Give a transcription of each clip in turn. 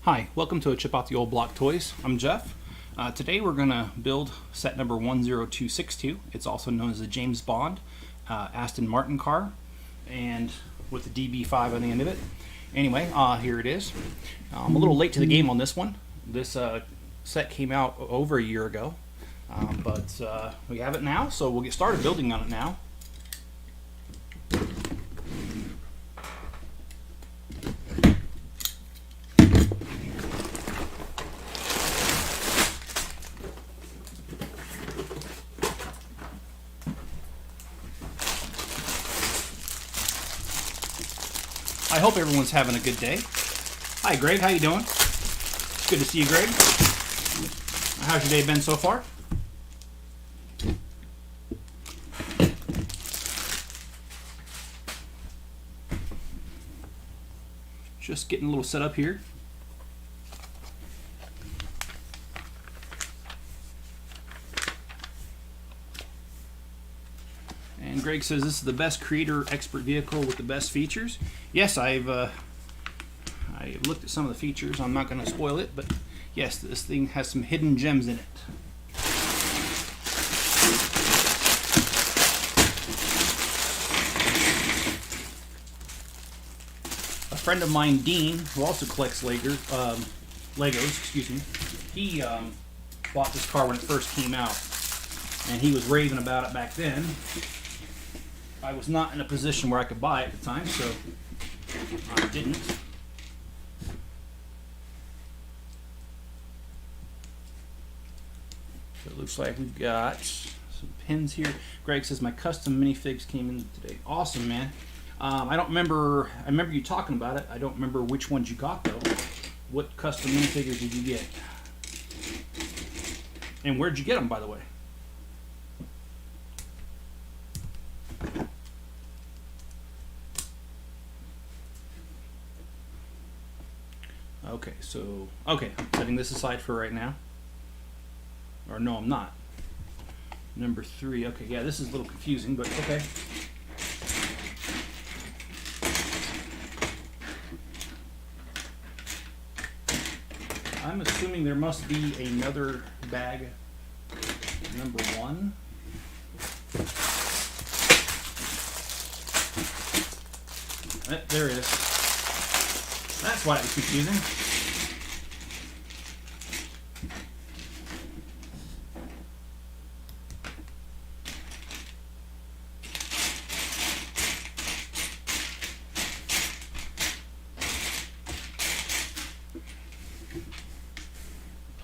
Hi, welcome to a Chip Out the Old Block Toys. I'm Jeff. Today we're going to build set number 10262. It's also known as the James Bond Aston Martin car, and with the DB5 on the end of it. Anyway, here it is. I'm a little late to the game on this one. This set came out over a year ago, but we have it now, so we'll get started building on it now. I hope everyone's having a good day. Hi, Greg. How you doing? It's good to see you, Greg. How's your day been so far? Just getting a little set up here. And Greg says this is the best creator expert vehicle with the best features. Yes, I've looked at some of the features. I'm not going to spoil it, but yes, this thing has some hidden gems in it. A friend of mine, Dean, who also collects Legos, excuse me, he bought this car when it first came out, and he was raving about it back then. I was not in a position where I could buy it at the time, so I didn't. So it looks like we've got some pins here. Greg says my custom minifigs came in today. Awesome, man. I don't remember. I remember you talking about it. I don't remember which ones you got though. What custom minifigures did you get? And where'd you get them, by the way? Okay, so, okay, I'm setting this aside for right now. Or no, I'm not. Number 3, okay, yeah, this is a little confusing, but okay. I'm assuming there must be another bag, number 1. There it is. That's why it was confusing.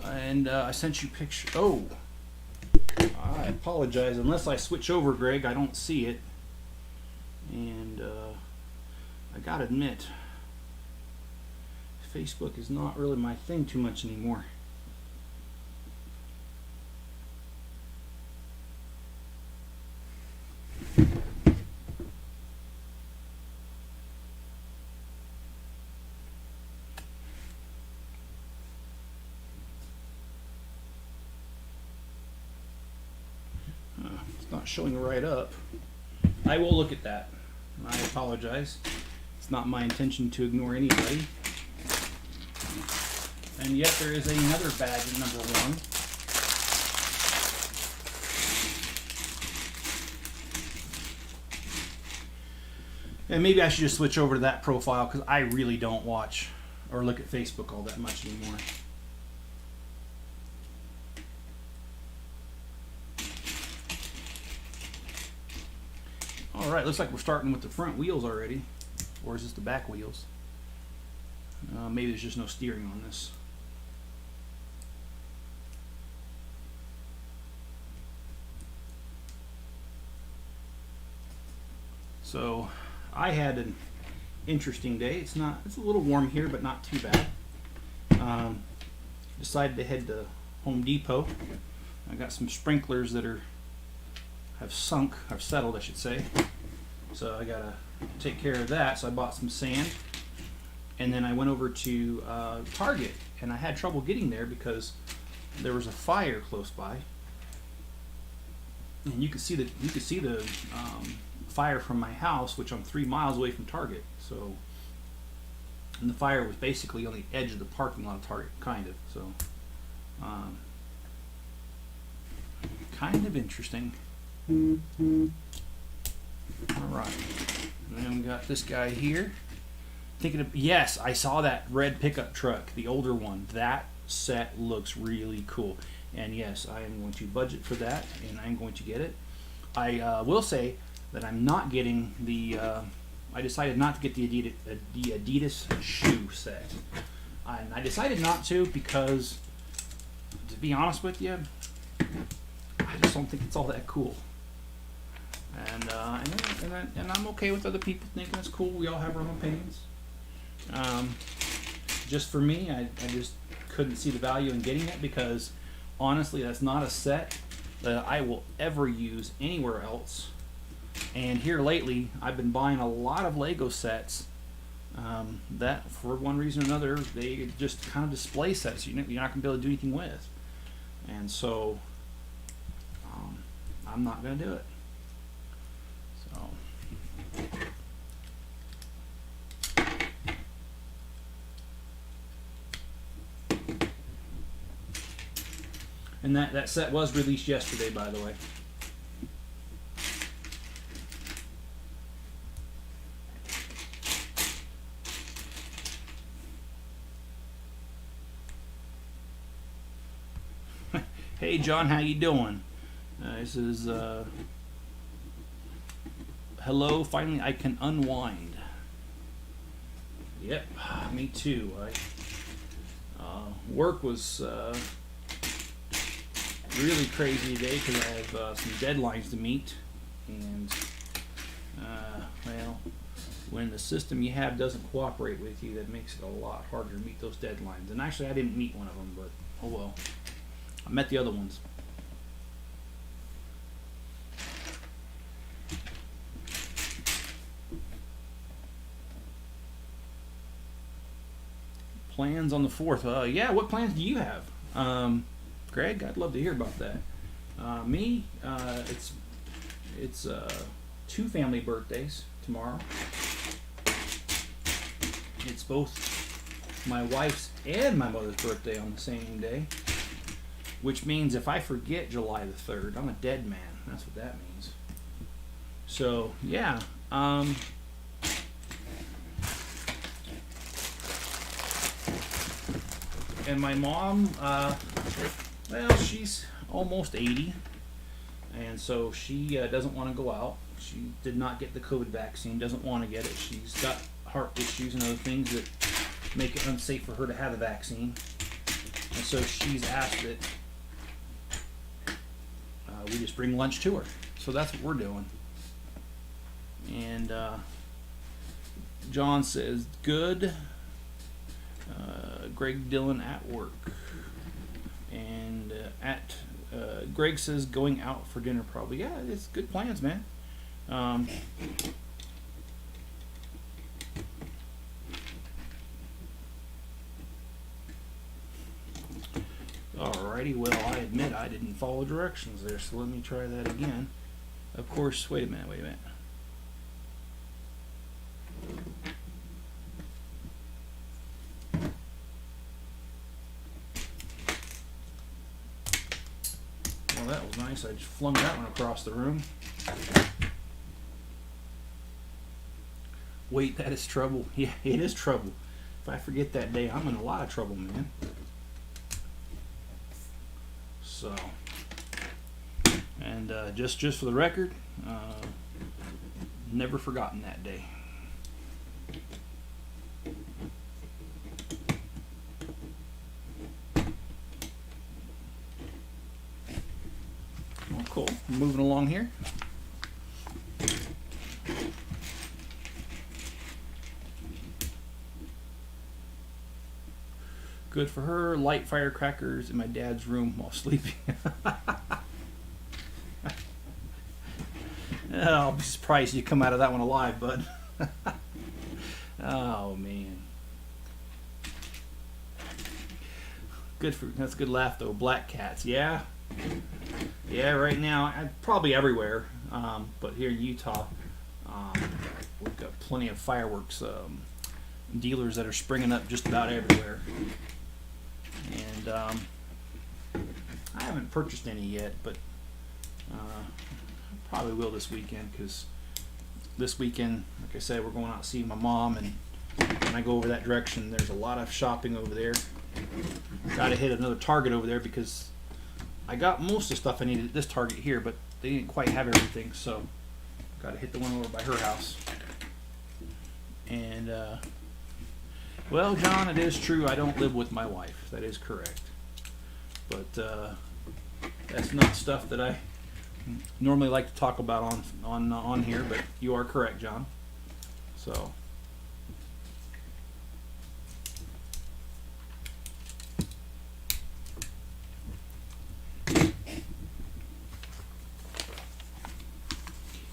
And I sent you picture. Oh, I apologize. Unless I switch over, Greg, I don't see it. And I gotta admit, Facebook is not really my thing too much anymore. It's not showing right up. I will look at that. I apologize. It's not my intention to ignore anybody. And yet there is another bag in number 1. And maybe I should just switch over to that profile because I really don't watch or look at Facebook all that much anymore. Alright, looks like we're starting with the front wheels already. Or is this the back wheels? Maybe there's just no steering on this. So I had an interesting day. It's a little warm here, but not too bad. Decided to head to Home Depot. I got some sprinklers that have settled, I should say. So I gotta take care of that. So I bought some sand, and then I went over to Target, and I had trouble getting there because there was a fire close by, and you could see the fire from my house, which I'm 3 miles away from Target. So And the fire was basically on the edge of the parking lot of Target, kind of. So, kind of interesting. All right. And then we got this guy here. Thinking of, yes, I saw that red pickup truck, the older one. That set looks really cool. And yes, I am going to budget for that, and I'm going to get it. I will say that I'm not getting the. I decided not to get the Adidas shoe set. And I decided not to because, to be honest with you, I just don't think it's all that cool. And I'm okay with other people thinking it's cool. We all have our own opinions. Just for me, I just couldn't see the value in getting it because, honestly, that's not a set that I will ever use anywhere else. And here lately, I've been buying a lot of Lego sets that, for one reason or another, they just kind of display sets you're not going to be able to do anything with. And so, I'm not going to do it. So, and that set was released yesterday, by the way. Hey John, how you doing? This is hello. Finally, I can unwind. Yep, me too. Work was really crazy today because I have some deadlines to meet, and well, when the system you have doesn't cooperate with you, that makes it a lot harder to meet those deadlines. And actually, I didn't meet one of them, but oh well. I met the other ones. Plans on the 4th. Yeah, what plans do you have? Greg, I'd love to hear about that. Me, it's 2 family birthdays tomorrow. It's both my wife's and my mother's birthday on the same day. Which means if I forget July the 3rd, I'm a dead man. That's what that means. So, yeah. And my mom, well, she's almost 80. And so she doesn't want to go out. She did not get the COVID vaccine, doesn't want to get it. She's got heart issues and other things that make it unsafe for her to have the vaccine. And so she's asked that we just bring lunch to her. So that's what we're doing. And John says, good. Greg Dillon at work. And Greg says, going out for dinner probably. Yeah, it's good plans, man. Alrighty, well, I admit I didn't follow directions there, so let me try that again. Of course, wait a minute. Well, that was nice. I just flung that one across the room. Wait, that is trouble. Yeah, it is trouble. If I forget that day, I'm in a lot of trouble, man. So, and just for the record, never forgotten that day. Well, cool. Moving along here. Good for her. Light firecrackers in my dad's room while sleeping. I'll be surprised you come out of that one alive, bud. Oh man. That's a good laugh though. Black cats, yeah. Yeah, right now, probably everywhere, but here in Utah, we've got plenty of fireworks. dealers that are springing up just about everywhere. And I haven't purchased any yet, but probably will this weekend, because this weekend, like I said, we're going out to see my mom, and when I go over that direction, there's a lot of shopping over there. Got to hit another Target over there, because I got most of the stuff I needed at this Target here, but they didn't quite have everything, so got to hit the one over by her house. And well, John, it is true I don't live with my wife. That is correct. But that's not stuff that I normally like to talk about on here, but you are correct, John. So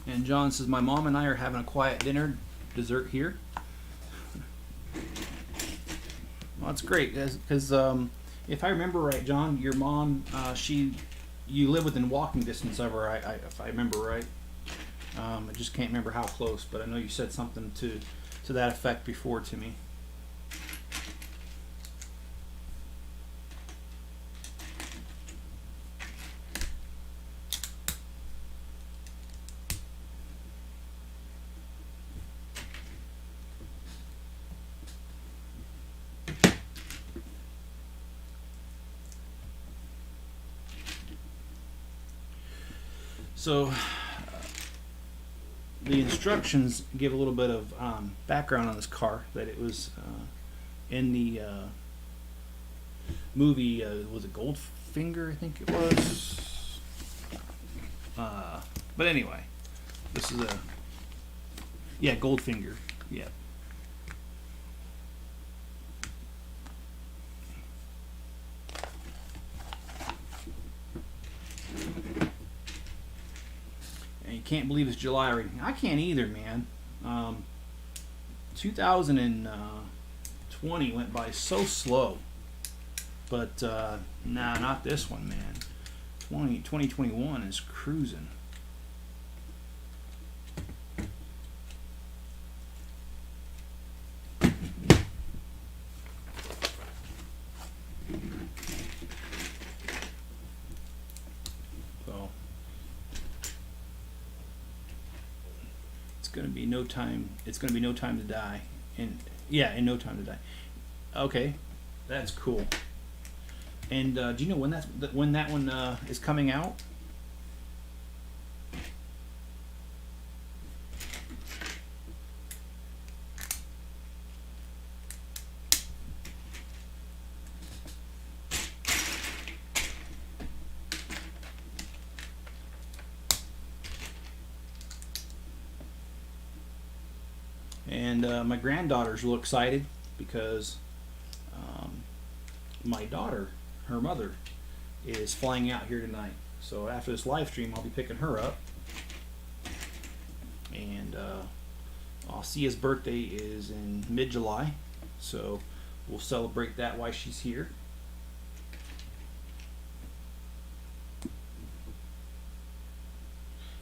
and John says, my mom and I are having a quiet dinner, dessert here. Well, that's great, because if I remember right, John, your mom, you live within walking distance of her, if I remember right. I just can't remember how close, but I know you said something to that effect before to me. So the instructions give a little bit of background on this car, that it was in the movie, was it Goldfinger, I think it was. But anyway, this is Goldfinger, yeah. Can't believe it's July already. I can't either, man. 2020 went by so slow. But nah, not this one, man. 2021 is cruising. It's going to be no time to die. In No Time to Die. Okay, that's cool. And do you know when that one is coming out? And my granddaughter's real excited because my daughter, her mother, is flying out here tonight. So after this live stream, I'll be picking her up. And Alcia's birthday is in mid-July. So we'll celebrate that while she's here.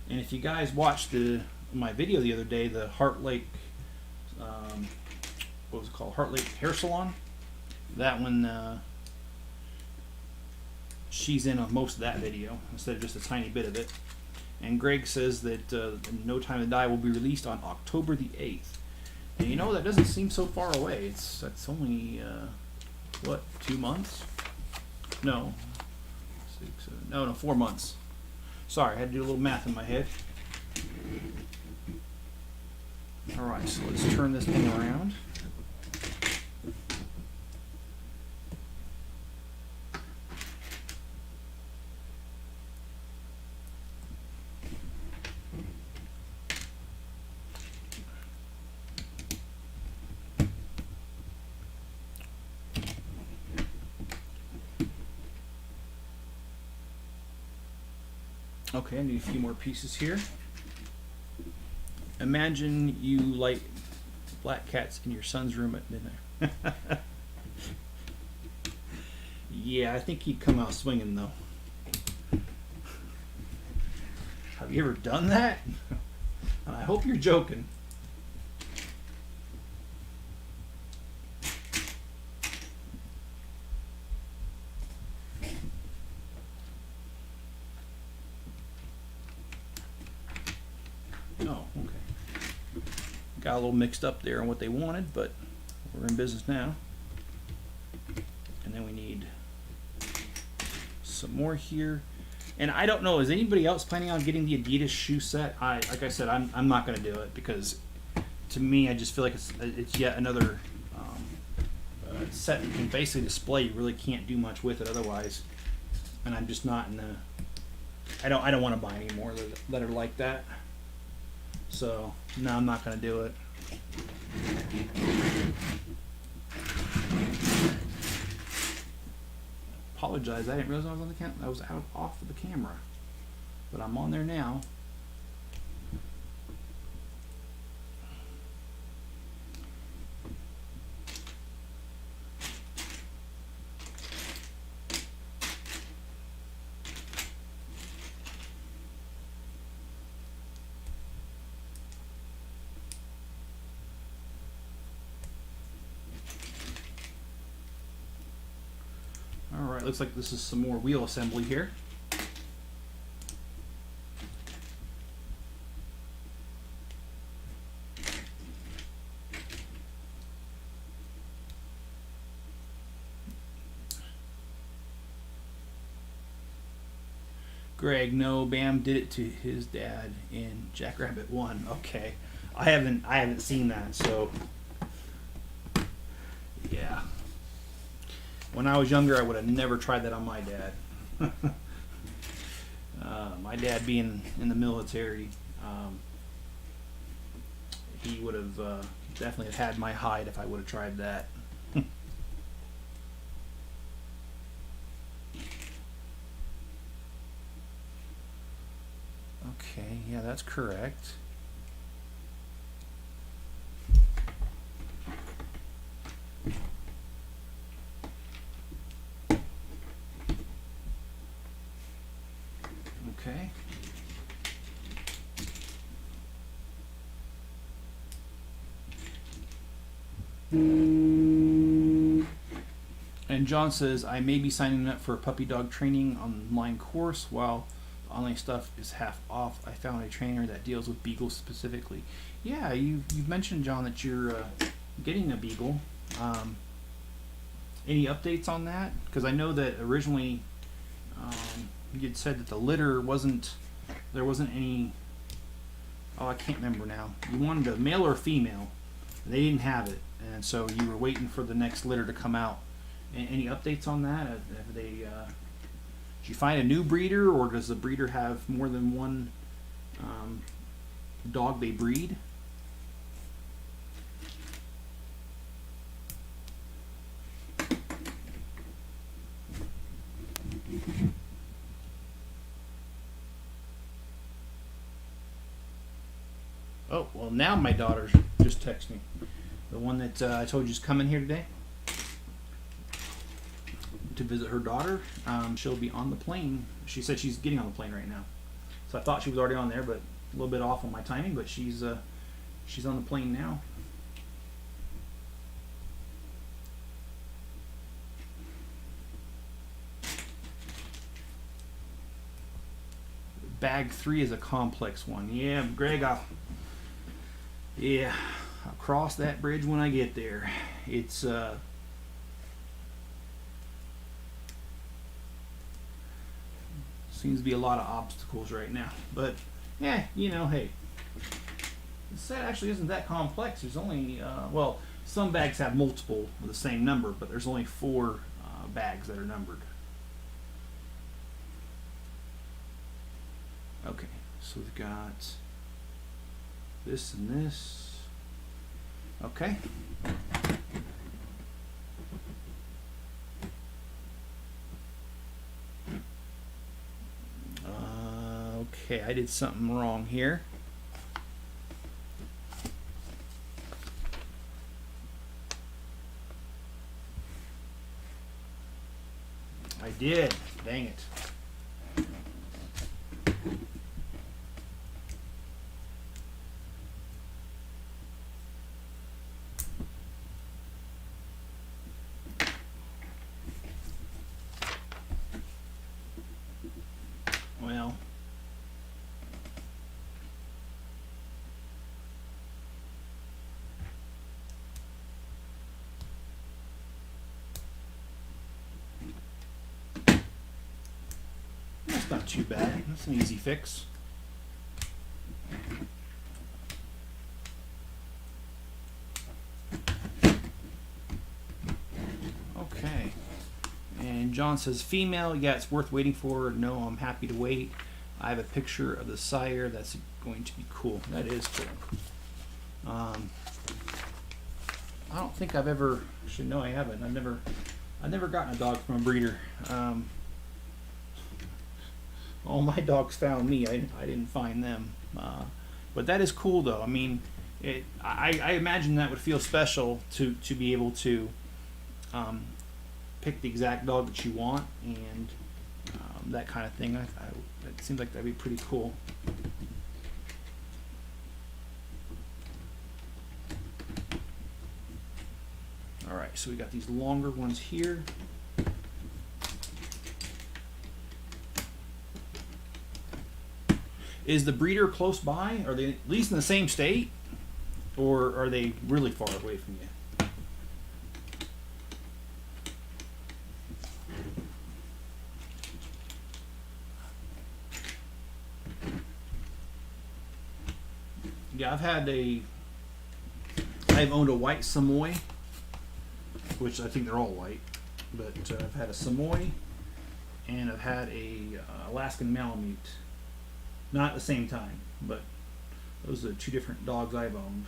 And if you guys watched my video the other day, the Heart Lake, what was it called? Heart Lake Hair Salon. That one, she's in most of that video instead of just a tiny bit of it. And Greg says that No Time to Die will be released on October the 8th. And you know, that doesn't seem so far away. That's only, 2 months? No. 4 months. Sorry, I had to do a little math in my head. Alright, so let's turn this thing around. Okay, I need a few more pieces here. Imagine you light black cats in your son's room at midnight. Yeah, I think he'd come out swinging though. Have you ever done that? I hope you're joking. got a little mixed up there on what they wanted, but we're in business now. And then we need some more here. And I don't know, is anybody else planning on getting the Adidas shoe set? Like I said, I'm not going to do it because to me, I just feel like it's yet another set you can basically display. You really can't do much with it otherwise. And I'm just not in the. I don't want to buy any more that are like that. So no, I'm not going to do it. Apologize, I didn't realize I was on the camera. I was off of the camera, but I'm on there now. Alright, looks like this is some more wheel assembly here. Greg, no, Bam did it to his dad in Jackrabbit 1. Okay. I haven't seen that, so yeah. When I was younger, I would have never tried that on my dad. My dad being in the military, he would have definitely had my hide if I would have tried that. Okay, yeah, that's correct. Okay. And John says, I may be signing up for a puppy dog training online course. While the online stuff is half off, I found a trainer that deals with beagles specifically. Yeah, you've mentioned, John, that you're getting a beagle. Any updates on that? Because I know that originally you had said that the litter there wasn't any, I can't remember now. You wanted a male or a female, and they didn't have it, and so you were waiting for the next litter to come out. Any updates on that? Have they, did you find a new breeder, or does the breeder have more than one dog they breed? Oh, well, now my daughter just texted me. The one that I told you is coming here today to visit her daughter. She'll be on the plane. She said she's getting on the plane right now. So I thought she was already on there, but a little bit off on my timing, but she's on the plane now. Bag 3 is a complex one. Yeah, Greg, I'll cross that bridge when I get there. It's seems to be a lot of obstacles right now, but yeah, hey, the set actually isn't that complex. There's only well, some bags have multiple of the same number, but there's only 4 bags that are numbered. Okay, so we've got this and this. Okay. Okay, I did something wrong here. I did. Dang it. Well, That's not too bad. That's an easy fix. Okay. And John says, female, yeah, it's worth waiting for. No, I'm happy to wait. I have a picture of the sire. That's going to be cool. That is cool. I don't think I've ever, actually, no, I haven't. I've never gotten a dog from a breeder. All my dogs found me. I didn't find them. But that is cool, though. I mean, I imagine that would feel special to be able to pick the exact dog that you want and that kind of thing. It seems like that'd be pretty cool. All right, so we got these longer ones here. Is the breeder close by? Are they at least in the same state? Or are they really far away from you? Yeah, I've owned a white Samoy, which I think they're all white, but I've had a Samoy and I've had a Alaskan Malamute. Not at the same time, but those are two different dogs I've owned.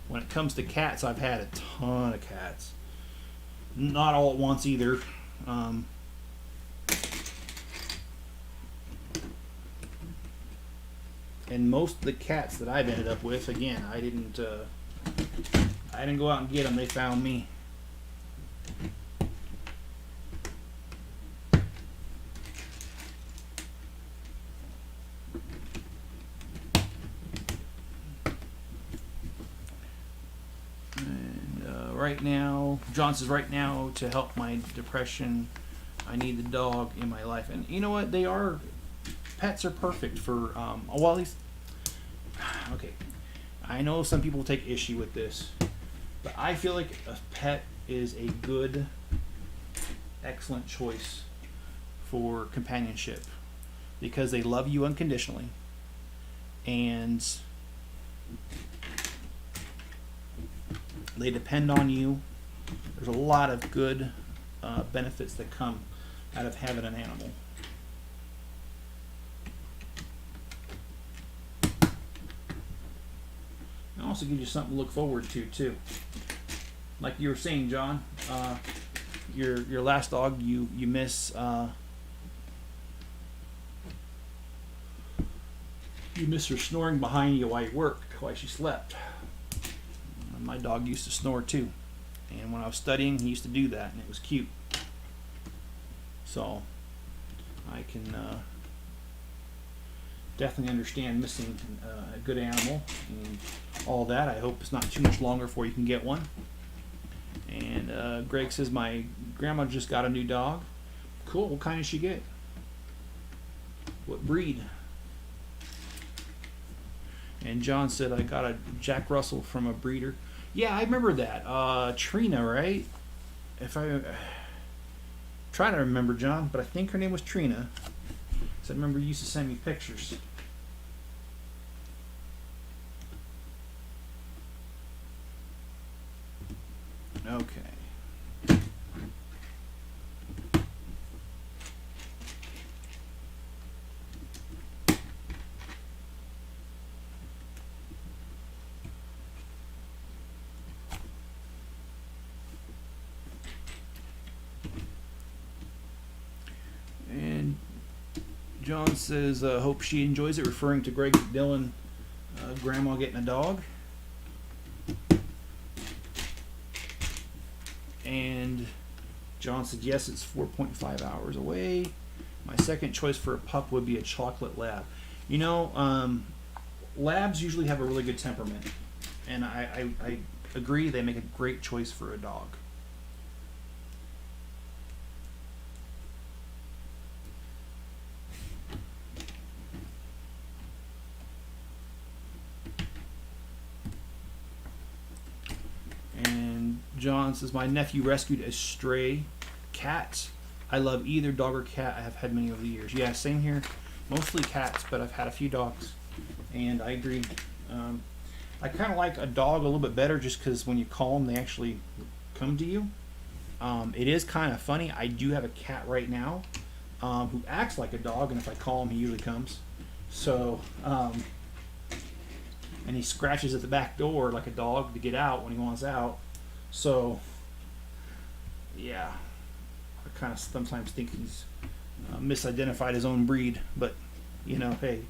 When it comes to cats, I've had a ton of cats. Not all at once either. And most of the cats that I've ended up with, again, I didn't go out and get them. They found me. Right now, John says, right now, to help my depression, I need the dog in my life. And you know what? Pets are perfect for, well, at least, okay. I know some people take issue with this, but I feel like a pet is a good, excellent choice for companionship because they love you unconditionally. And they depend on you. There's a lot of good benefits that come out of having an animal. It also gives you something to look forward to too. Like you were saying, John, your last dog, you miss her snoring behind you while you worked, while she slept. My dog used to snore too, and when I was studying, he used to do that, and it was cute. So I can definitely understand missing a good animal and all that. I hope it's not too much longer before you can get one. And Greg says my grandma just got a new dog. Cool. What kind did she get? What breed? And John said I got a Jack Russell from a breeder. Yeah, I remember that. Trina, right? If I trying to remember, John, but I think her name was Trina. So I remember you used to send me pictures. Okay. And John says, hope she enjoys it, referring to Greg Dillon, grandma getting a dog. And John said, yes, it's 4.5 hours away. My second choice for a pup would be a chocolate lab. You know, labs usually have a really good temperament. And I agree, they make a great choice for a dog. John says, my nephew rescued a stray cat I love either dog or cat. I have had many over the years. Yeah, same here. Mostly cats, but I've had a few dogs, and I agree. I kind of like a dog a little bit better just because when you call them, they actually come to you. It is kind of funny. I do have a cat right now who acts like a dog, and if I call him, he usually comes. So, and he scratches at the back door like a dog to get out when he wants out. So, yeah, I kind of sometimes think he's misidentified his own breed, but you know, hey.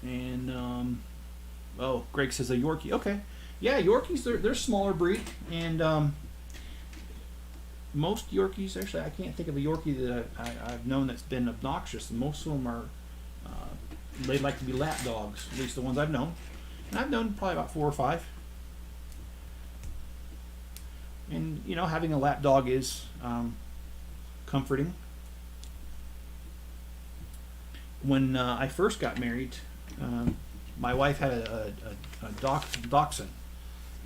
And oh, Greg says a Yorkie. Okay, yeah, Yorkies they're smaller breed, and most Yorkies, actually, I can't think of a Yorkie that I've known that's been obnoxious. Most of them are they like to be lap dogs, at least the ones I've known, and I've known probably about 4 or 5. And you know, having a lap dog is comforting. When I first got married, my wife had a dachshund,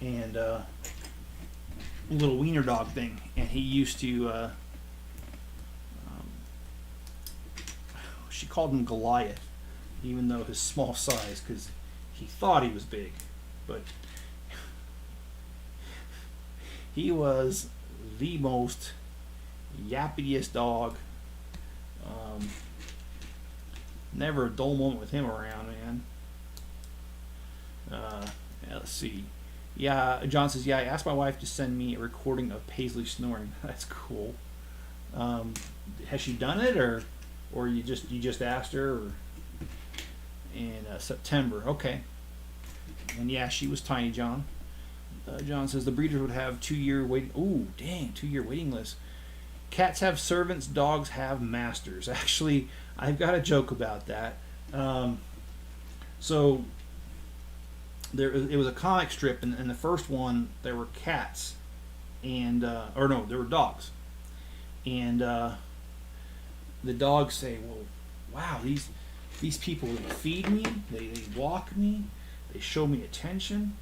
and a little wiener dog thing, and he used to. She called him Goliath, even though his small size, because he thought he was big, but he was the most yappiest dog. Never a dull moment with him around, man. Yeah, let's see. Yeah, John says, yeah, I asked my wife to send me a recording of Paisley snoring. That's cool. Has she done it, or you just asked her? Or in September, okay. And yeah, she was tiny, John. John says the breeders would have 2-year waiting. Ooh, dang, 2-year waiting list. Cats have servants, dogs have masters. Actually, I've got a joke about that. So it was a comic strip, and in the first one there were cats, and or no, there were dogs, and the dogs say, "Well, wow, these people feed me, they walk me, they show me attention,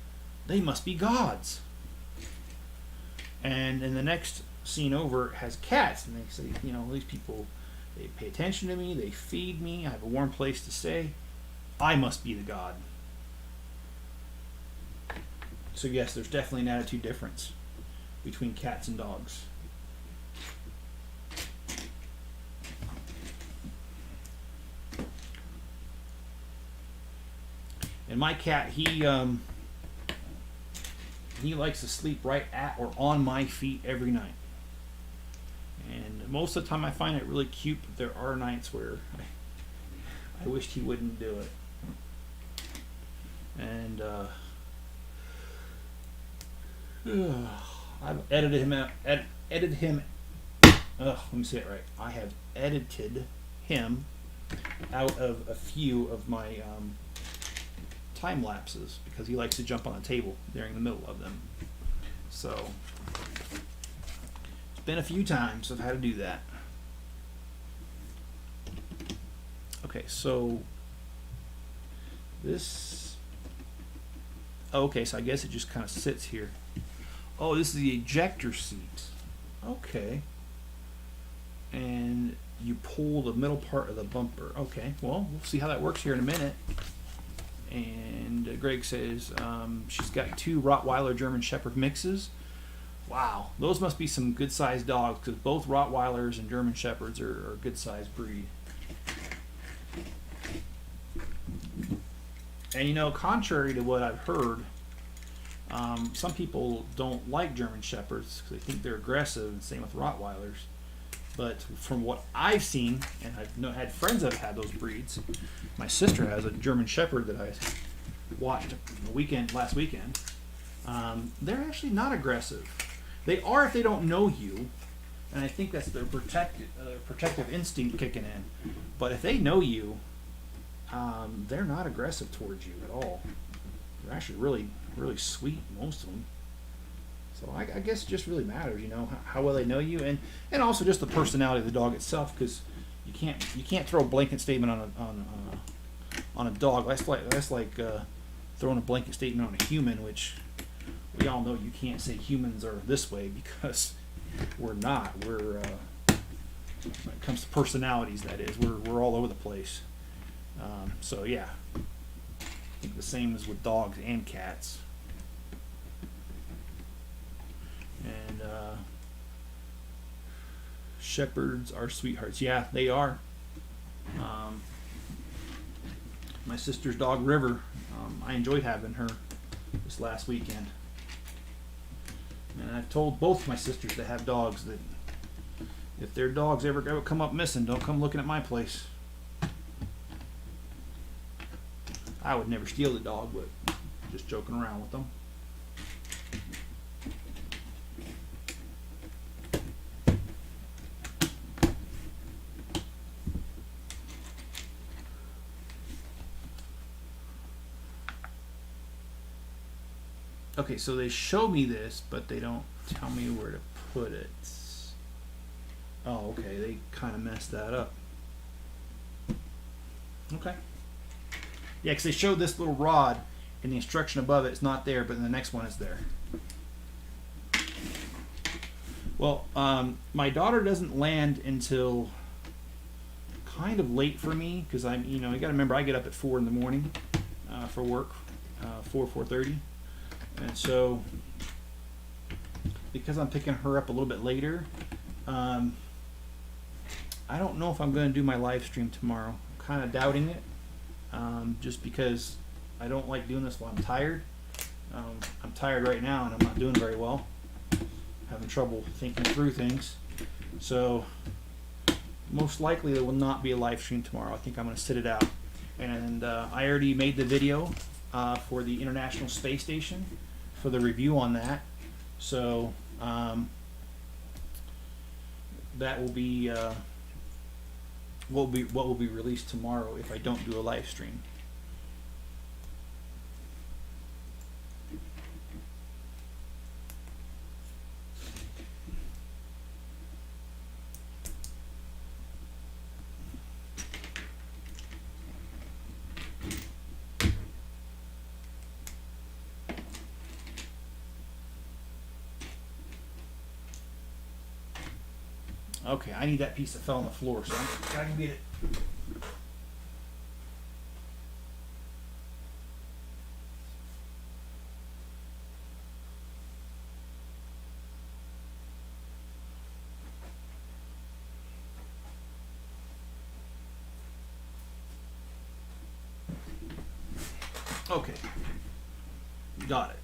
they must be gods." And in the next scene over, it has cats, and they say, you know, these people, they pay attention to me, they feed me, I have a warm place to stay, I must be the god. So yes, there's definitely an attitude difference between cats and dogs. And my cat, he likes to sleep right at or on my feet every night. And most of the time I find it really cute, but there are nights where I wished he wouldn't do it. And I've edited him out. Edited him. Let me say it right. I have edited him out of a few of my time lapses because he likes to jump on the table during the middle of them. So it's been a few times I've had to do that. Okay, so this. Okay, so I guess it just kind of sits here. Oh, this is the ejector seat. Okay. And you pull the middle part of the bumper. Okay, well, we'll see how that works here in a minute. And Greg says she's got 2 Rottweiler German Shepherd mixes. Wow, those must be some good-sized dogs because both Rottweilers and German Shepherds are a good-sized breed. And you know, contrary to what I've heard, some people don't like German Shepherds because they think they're aggressive, and same with Rottweilers. But from what I've seen, and I've had friends that have had those breeds, my sister has a German Shepherd that I watched last weekend. They're actually not aggressive. They are if they don't know you, and I think that's their protective instinct kicking in. But if they know you, they're not aggressive towards you at all. They're actually really, really sweet, most of them. So I guess it just really matters, you know, how well they know you, and also just the personality of the dog itself, because you can't throw a blanket statement on a dog. That's like throwing a blanket statement on a human, which we all know you can't say humans are this way because we're not. We're when it comes to personalities, that is, we're all over the place. So yeah, I think the same is with dogs and cats. And shepherds are sweethearts. Yeah, they are. My sister's dog River, I enjoyed having her this last weekend. And I've told both my sisters that have dogs that if their dogs ever come up missing, don't come looking at my place. I would never steal the dog, but just joking around with them. Okay, so they show me this, but they don't tell me where to put it. Oh, okay, they kind of messed that up. Okay. Yeah, because they showed this little rod, and the instruction above it is not there, but in the next one is there. Well, my daughter doesn't land until kind of late for me, because I'm, you got to remember I get up at 4 in the morning for work, 4:30. And so, because I'm picking her up a little bit later, I don't know if I'm going to do my live stream tomorrow. I'm kind of doubting it, just because I don't like doing this while I'm tired. I'm tired right now and I'm not doing very well. Having trouble thinking through things. So, most likely there will not be a live stream tomorrow. I think I'm going to sit it out. And I already made the video for the International Space Station for the review on that. So that will be what will be released tomorrow if I don't do a live stream. Okay, I need that piece that fell on the floor, so I can get it. Okay, got it.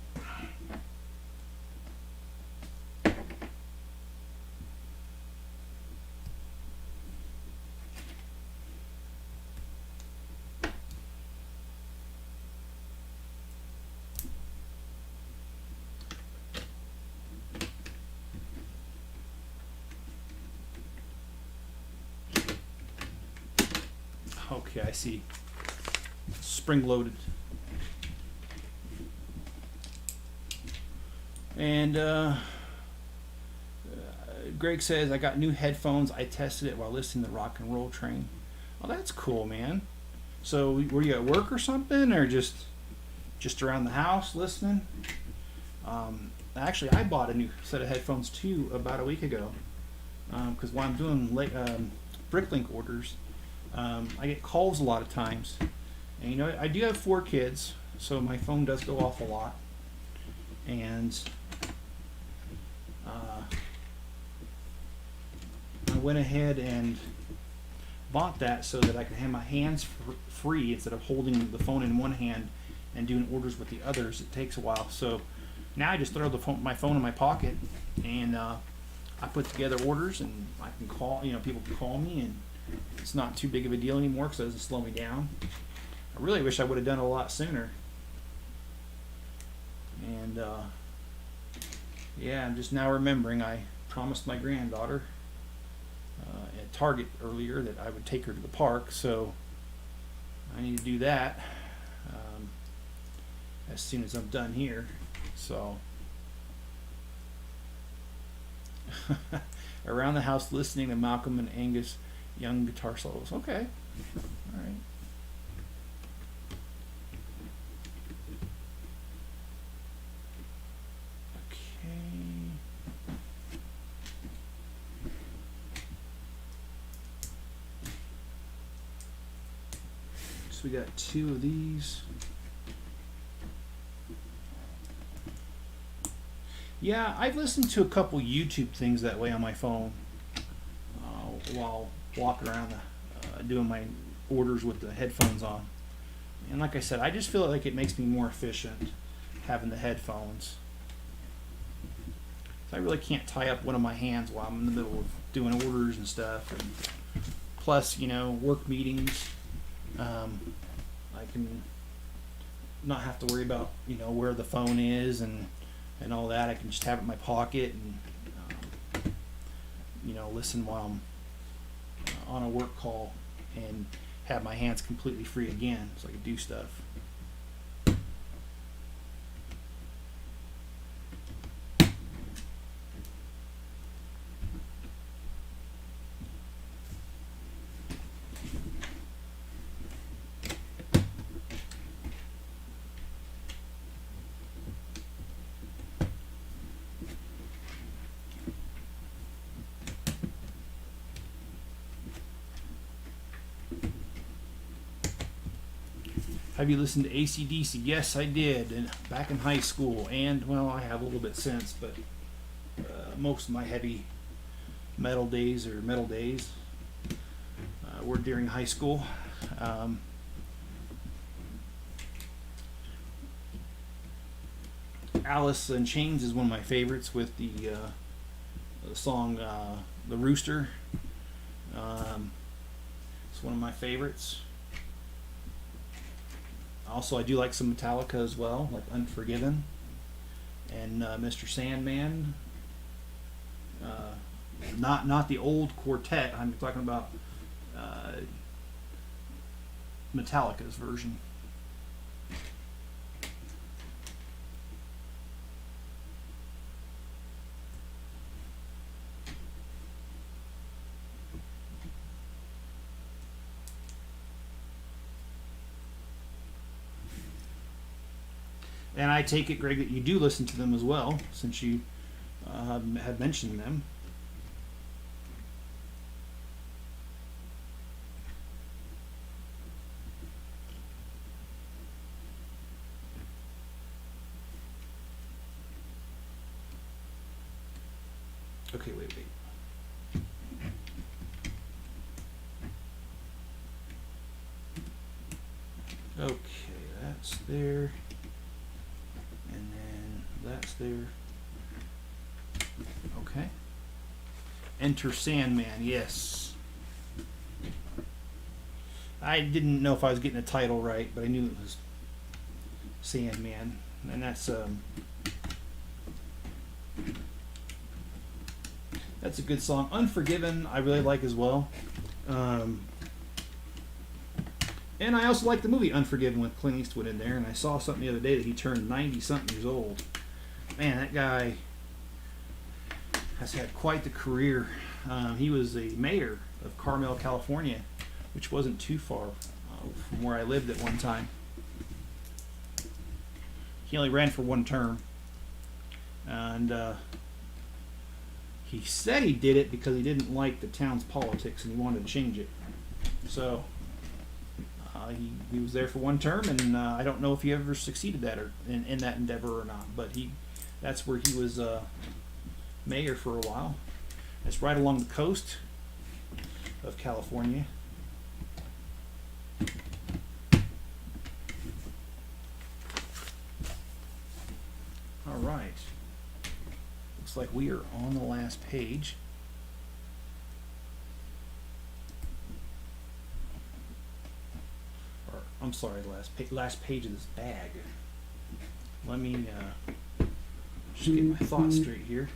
Okay, I see. Spring loaded. And Greg says, I got new headphones. I tested it while listening to Rock and Roll Train. Oh, that's cool, man. So were you at work or something, or just around the house listening? Actually, I bought a new set of headphones too about a week ago, because while I'm doing Bricklink orders, I get calls a lot of times, and I do have 4 kids, so my phone does go off a lot, and I went ahead and bought that so that I can have my hands free instead of holding the phone in one hand and doing orders with the others. It takes a while, so now I just throw my phone in my pocket, and I put together orders, and I can call, people can call me, and it's not too big of a deal anymore because it doesn't slow me down. I really wish I would have done it a lot sooner. And yeah, I'm just now remembering I promised my granddaughter at Target earlier that I would take her to the park, so I need to do that as soon as I'm done here. So around the house listening to Malcolm and Angus Young guitar solos. Okay, all right. So we got 2 of these. Yeah, I've listened to a couple YouTube things that way on my phone while walking around doing my orders with the headphones on. And like I said, I just feel like it makes me more efficient having the headphones. So I really can't tie up one of my hands while I'm in the middle of doing orders and stuff. And plus, work meetings, I can not have to worry about, where the phone is and all that. I can just have it in my pocket and, listen while I'm on a work call and have my hands completely free again so I can do stuff. Have you listened to AC/DC? Yes, I did, and back in high school, and well, I have a little bit since, but most of my heavy metal days were during high school. Alice in Chains is one of my favorites with the song "The Rooster." It's one of my favorites. Also, I do like some Metallica as well, like Unforgiven and Mr. Sandman. Not the old quartet. I'm talking about Metallica's version. And I take it, Greg, that you do listen to them as well, since you have mentioned them. Okay, wait. Okay, that's there. And then that's there. Okay. Enter Sandman, yes. I didn't know if I was getting the title right, but I knew it was Sandman. And that's a good song. Unforgiven, I really like as well. And I also like the movie Unforgiven with Clint Eastwood in there. And I saw something the other day that he turned 90-something years old. Man, that guy has had quite the career. He was the mayor of Carmel, California, which wasn't too far from where I lived at one time. He only ran for one term. And he said he did it because he didn't like the town's politics and he wanted to change it. So he was there for one term, and I don't know if he ever succeeded that or in that endeavor or not. But that's where he was mayor for a while. It's right along the coast of California. All right. Looks like we are on the last page. Or, I'm sorry, last page of this bag. Let me just get my thoughts straight here.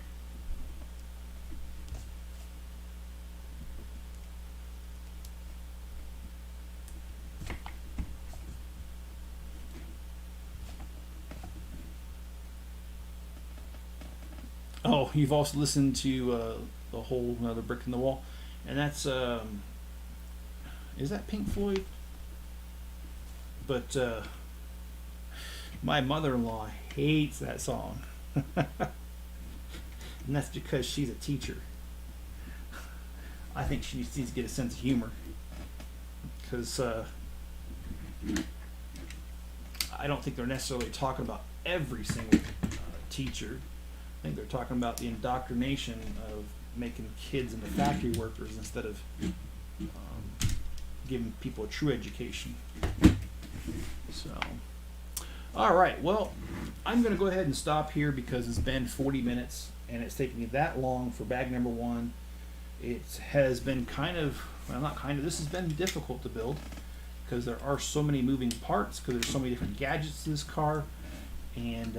Oh, you've also listened to the whole The Brick in the Wall, and that's is that Pink Floyd? But my mother-in-law hates that song, and that's because she's a teacher. I think she needs to get a sense of humor, because I don't think they're necessarily talking about every single teacher. I think they're talking about the indoctrination of making kids into factory workers instead of giving people a true education. So, all right, well, I'm going to go ahead and stop here because it's been 40 minutes and it's taken me that long for bag number 1. It has been this has been difficult to build because there are so many moving parts, because there's so many different gadgets to this car, and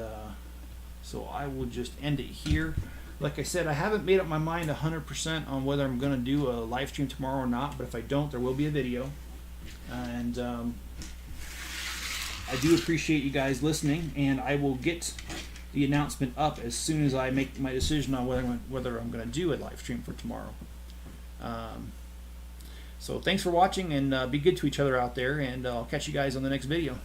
so I will just end it here. Like I said, I haven't made up my mind 100% on whether I'm going to do a live stream tomorrow or not, but if I don't, there will be a video. And I do appreciate you guys listening, and I will get the announcement up as soon as I make my decision on whether I'm going to do a live stream for tomorrow. So thanks for watching, and be good to each other out there, and I'll catch you guys on the next video.